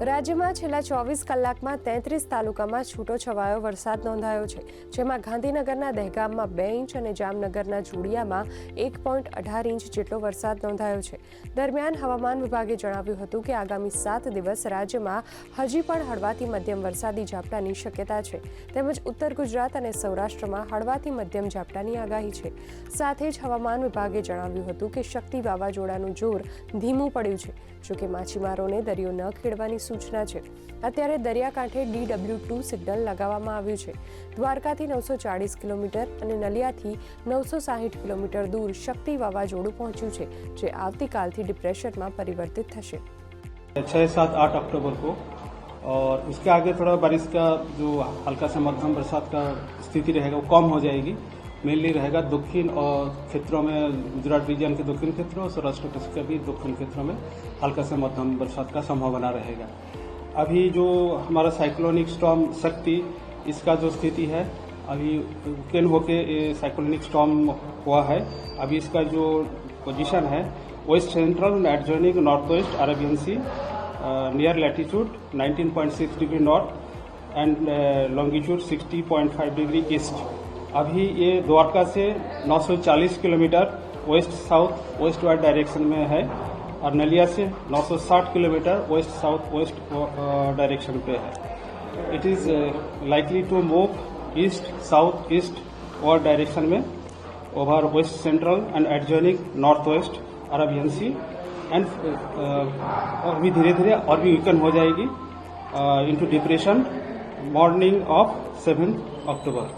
રાજ્યમાં છેલ્લા 24 કલાકમાં 33 તાલુકામાં છૂટોછવાયો વરસાદ નોંધાયો છે, જેમાં ગાંધીનગરના દહેગામમાં 2 ઇંચ અને જામનગરના જોડિયામાં 1.18 ઇંચ જેટલો વરસાદ નોંધાયો છે. દરમિયાન હવામાન વિભાગે જણાવ્યું હતું કે આગામી 7 દિવસ રાજ્યમાં હજી પણ હળવાથી મધ્યમ વરસાદી ઝાપટાની શક્યતા છે, તેમજ ઉત્તર ગુજરાત અને સૌરાષ્ટ્રમાં હળવાથી મધ્યમ ઝાપટાની આગાહી છે. સાથે જ હવામાન વિભાગે જણાવ્યું હતું કે શક્તિ વાવાઝોડાનું જોર ધીમું પડ્યું છે, જોકે માછીમારોને દરિયો ન ખેડવાની સૂચના છે. અત્યારે દરિયાકાંઠે DW2 સિગ્નલ લગાવવામાં આવ્યું છે. દ્વારકાથી 940 કિલોમીટર અને નલિયાથી 960 કિલોમીટર દૂર શક્તિ વાવાઝોડું પહોંચ્યું છે, જે આવતીકાલથી ડિપ્રેશનમાં પરિવર્તિત થશે. 6, 7, 8 अक्टूबर को और उसके आगे थोड़ा बारिश का जो हल्का से मध्यम बरसात का स्थिति रहेगा वो कम हो जाएगी. मेनली रहेगा दक्षिण और क्षेत्रों में गुजरात रीजन के दक्षिण क्षेत्रों और सौराष्ट्र के भी दक्षिण क्षेत्रों में हल्का से मध्यम बरसात का संभावना रहेगा. अभी जो हमारा साइक्लोनिक स्टॉर्म शक्ति इसका जो स्थिति है अभी वीकेंड होके ये साइक्लोनिक स्टॉर्म हुआ है. अभी इसका जो पोजीशन है west central and adjoining north west Arabian sea near latitude 19.6 degree north and longitude 60.5 degree east. अभी ये द्वारका से 940 kilometre west south west wide direction में है और नलिया से 960 kilometre west south west direction पे है. It is likely to move east south east और डायरेक्शन में over west central and adjoining north west Arabian sea and और भी धीरे धीरे और भी वीकन हो जाएगी into depression morning of 7 October.